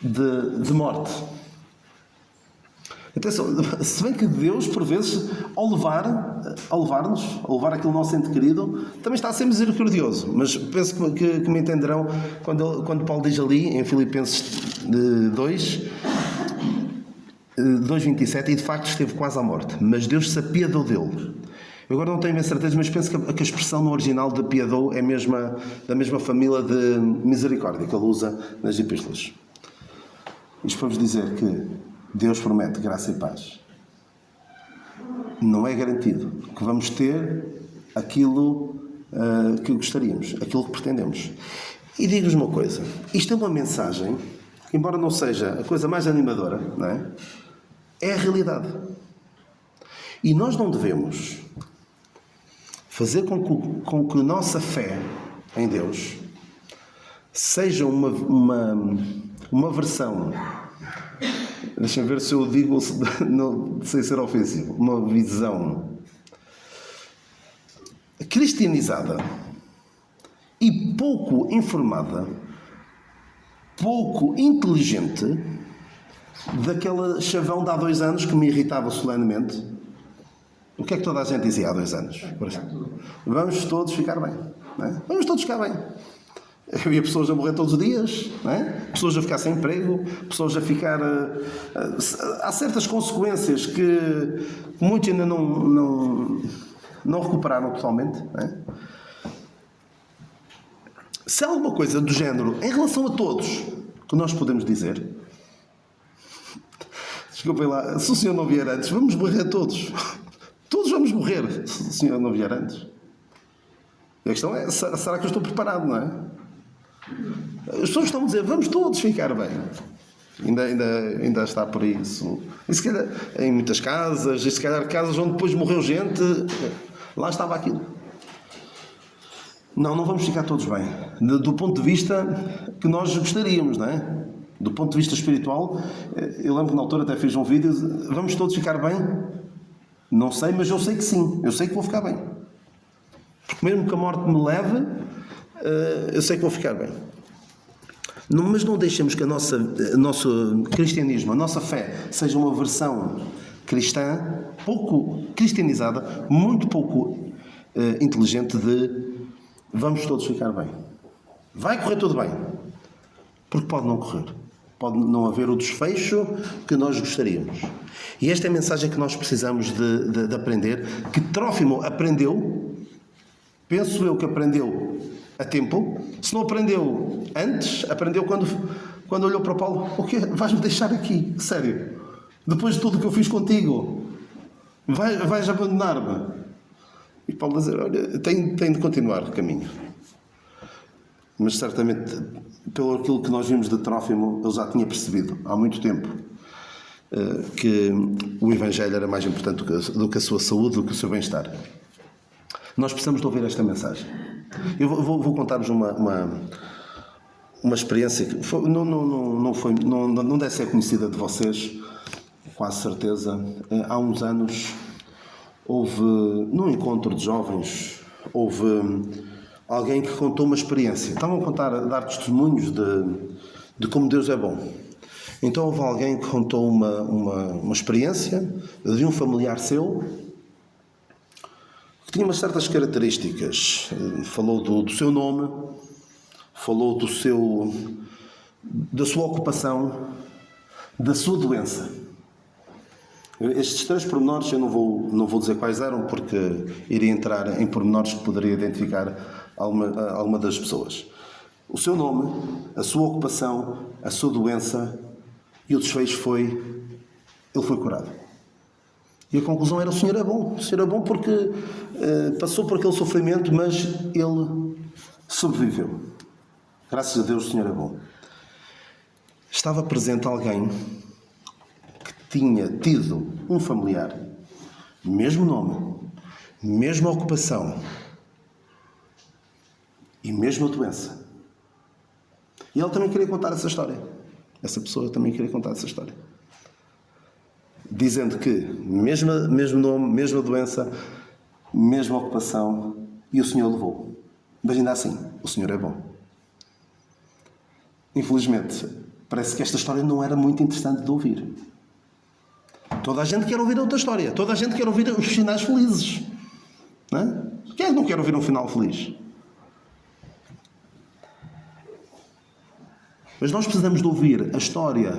A: de morte. Atenção, se bem que Deus, por vezes, ao levar-nos, ao levar aquele nosso ente querido, também está a ser misericordioso. Mas penso que me entenderão quando Paulo diz ali, em Filipenses 2:27, e de facto esteve quase à morte, mas Deus se apiadou dele. Eu agora não tenho bem certeza, mas penso que a expressão no original de apiadou é da mesma família de misericórdia que ele usa nas epístolas. Isto para vos dizer que Deus promete graça e paz. Não é garantido que vamos ter aquilo que gostaríamos, aquilo que pretendemos. E digo-vos uma coisa, isto é uma mensagem, que embora não seja a coisa mais animadora, não é? É a realidade. E nós não devemos fazer com que a nossa fé em Deus seja uma versão, deixem ver se eu digo sem ser ofensivo, uma visão cristianizada e pouco informada, pouco inteligente daquele chavão de há 2 anos que me irritava solenemente. O que é que toda a gente dizia há 2 anos? Vamos todos ficar bem. Não é? Vamos todos ficar bem. Havia pessoas a morrer todos os dias, não é? Pessoas a ficar sem emprego, pessoas a ficar... há certas consequências que muitos ainda não recuperaram totalmente. Não é? Se há alguma coisa do género, em relação a todos, que nós podemos dizer... Desculpem lá, se o Senhor não vier antes, vamos morrer todos. Todos vamos morrer, se o Senhor não vier antes. E a questão é, será que eu estou preparado, não é? As pessoas estão a dizer, vamos todos ficar bem. Ainda está por isso. E se calhar, em muitas casas, e se calhar casas onde depois morreu gente, lá estava aquilo. Não vamos ficar todos bem. Do ponto de vista que nós gostaríamos, não é? Do ponto de vista espiritual, eu lembro que na altura até fiz um vídeo, vamos todos ficar bem? Não sei, mas eu sei que sim. Eu sei que vou ficar bem. Porque mesmo que a morte me leve, eu sei que vou ficar bem. Mas não deixemos que o nosso cristianismo, a nossa fé, seja uma versão cristã, pouco cristianizada, muito pouco inteligente de vamos todos ficar bem. Vai correr tudo bem. Porque pode não correr. Pode não haver o desfecho que nós gostaríamos. E esta é a mensagem que nós precisamos de aprender, que Trófimo aprendeu, penso eu que aprendeu a tempo. Se não aprendeu antes, aprendeu quando olhou para Paulo. O quê? Vais-me deixar aqui? Sério? Depois de tudo o que eu fiz contigo? Vais abandonar-me? E Paulo a dizer, olha, tem de continuar o caminho. Mas certamente, pelo aquilo que nós vimos de Trófimo, ele já tinha percebido há muito tempo que o Evangelho era mais importante do que a sua saúde, do que o seu bem-estar. Nós precisamos de ouvir esta mensagem. Eu vou contar-vos uma experiência que não deve ser conhecida de vocês, quase certeza. Há uns anos houve, num encontro de jovens, houve alguém que contou uma experiência. Estavam a dar testemunhos de como Deus é bom. Então houve alguém que contou uma experiência de um familiar seu que tinha umas certas características. Falou do seu nome, falou da sua ocupação, da sua doença. Estes 3 pormenores eu não vou dizer quais eram, porque iria entrar em pormenores que poderia identificar alguma das pessoas. O seu nome, a sua ocupação, a sua doença, e o desfecho foi, ele foi curado. E a conclusão era, o Senhor é bom. O Senhor é bom porque passou por aquele sofrimento, mas ele sobreviveu. Graças a Deus o Senhor é bom. Estava presente alguém que tinha tido um familiar, mesmo nome, mesma ocupação e mesma doença. E ele também queria contar essa história. Essa pessoa também queria contar essa história. Dizendo que mesmo nome, mesma doença, mesma ocupação, e o Senhor levou. Mas ainda assim, o Senhor é bom. Infelizmente, parece que esta história não era muito interessante de ouvir. Toda a gente quer ouvir outra história. Toda a gente quer ouvir os finais felizes. Não é? Quem é que não quer ouvir um final feliz? Mas nós precisamos de ouvir a história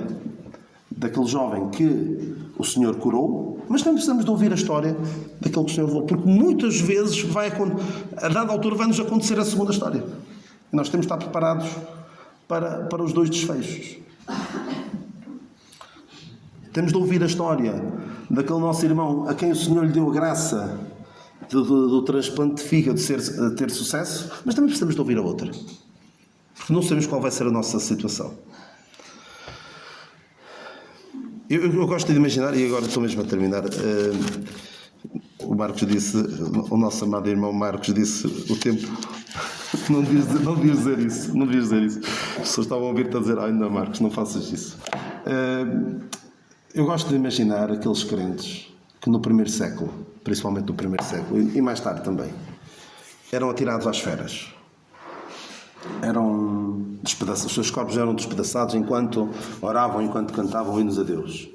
A: daquele jovem que o Senhor curou, mas também precisamos de ouvir a história daquele que o Senhor levou, porque muitas vezes a dada altura vai-nos acontecer a segunda história. E nós temos de estar preparados para os 2 desfechos. Temos de ouvir a história daquele nosso irmão a quem o Senhor lhe deu a graça do transplante de fígado ter sucesso, mas também precisamos de ouvir a outra. Porque não sabemos qual vai ser a nossa situação. Eu gosto de imaginar, e agora estou mesmo a terminar, o Marcos disse, o nosso amado irmão Marcos disse, o tempo, não devias dizer isso, As pessoas estavam a ouvir-te a dizer, ai não Marcos, não faças isso. Eu gosto de imaginar aqueles crentes que no primeiro século, principalmente no primeiro século, e mais tarde também, eram atirados às feras. Eram despedaçados, os seus corpos eram despedaçados enquanto oravam, enquanto cantavam hinos a Deus.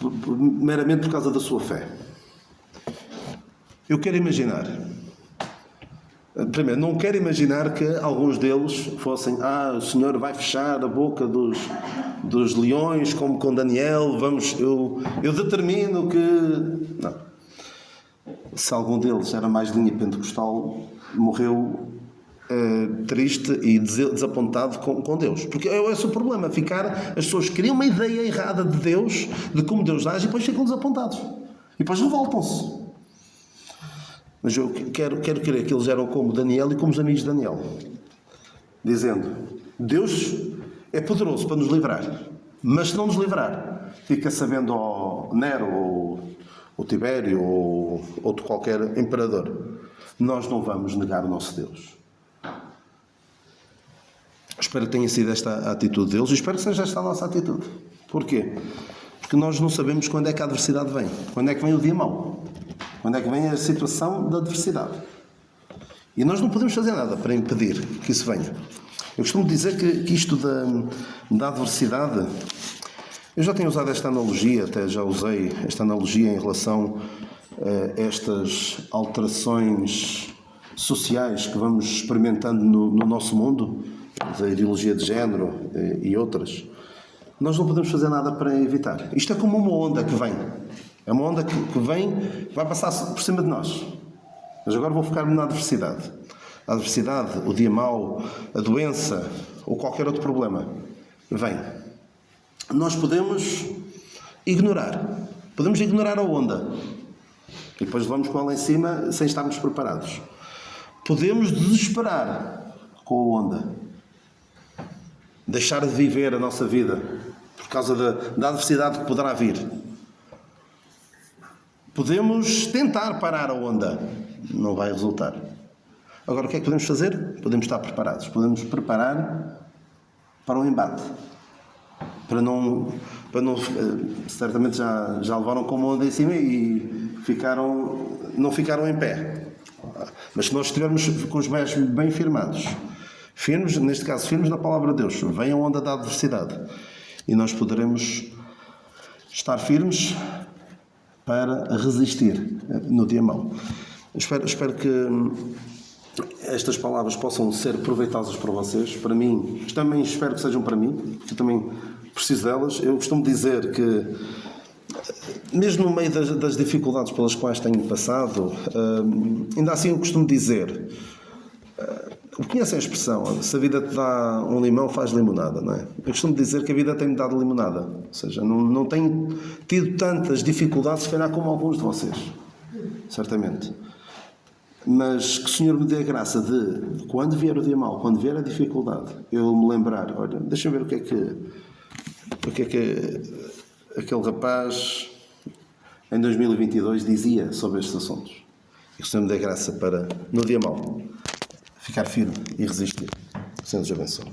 A: Meramente por causa da sua fé. Eu quero imaginar. Primeiro, não quero imaginar que alguns deles fossem, o Senhor vai fechar a boca dos leões, como com Daniel, eu determino que... Não. Se algum deles era mais linha pentecostal, morreu triste e desapontado com Deus. Porque é esse o problema, as pessoas criam uma ideia errada de Deus, de como Deus age, e depois ficam desapontados. E depois revoltam-se. Mas eu quero crer que eles eram como Daniel e como os amigos de Daniel. Dizendo, Deus é poderoso para nos livrar. Mas se não nos livrar, fica sabendo ao Nero, ou o Tibério, ou outro qualquer imperador, nós não vamos negar o nosso Deus. Espero que tenha sido esta a atitude deles e espero que seja esta a nossa atitude. Porquê? Porque nós não sabemos quando é que a adversidade vem. Quando é que vem o dia mau. Quando é que vem a situação da adversidade. E nós não podemos fazer nada para impedir que isso venha. Eu costumo dizer que isto da adversidade... Eu já tenho usado esta analogia, até já usei esta analogia em relação a estas alterações sociais que vamos experimentando no nosso mundo, da ideologia de género e outras. Nós não podemos fazer nada para evitar. Isto é como uma onda que vem. É uma onda que vem, vai passar por cima de nós. Mas agora vou focar-me na adversidade. A adversidade, o dia mau, a doença ou qualquer outro problema vem. Nós podemos ignorar. Podemos ignorar a onda. E depois vamos com ela em cima sem estarmos preparados. Podemos desesperar com a onda. Deixar de viver a nossa vida por causa da adversidade que poderá vir. Podemos tentar parar a onda. Não vai resultar. Agora, o que é que podemos fazer? Podemos estar preparados. Podemos preparar para o embate. Para não certamente já levaram com uma onda em cima e não ficaram em pé. Mas se nós estivermos com os pés bem firmados, firmes, neste caso firmes na palavra de Deus, vem a onda da adversidade e nós poderemos estar firmes para resistir no dia mau. Espero que estas palavras possam ser proveitosas para vocês, para mim, também espero que sejam para mim, porque eu também preciso delas. Eu costumo dizer que, mesmo no meio das dificuldades pelas quais tenho passado, ainda assim eu costumo dizer, conhecem a expressão, se a vida te dá um limão, faz limonada, não é? Eu costumo dizer que a vida tem-me dado limonada, ou seja, não tenho tido tantas dificuldades, se calhar, como alguns de vocês, certamente. Mas que o Senhor me dê a graça de, quando vier o dia mau, quando vier a dificuldade, eu me lembrar, olha, deixa-me ver o que é que aquele rapaz em 2022 dizia sobre estes assuntos. E que o Senhor me dê a graça para, no dia mau, ficar firme e resistir. O Senhor nos abençoe.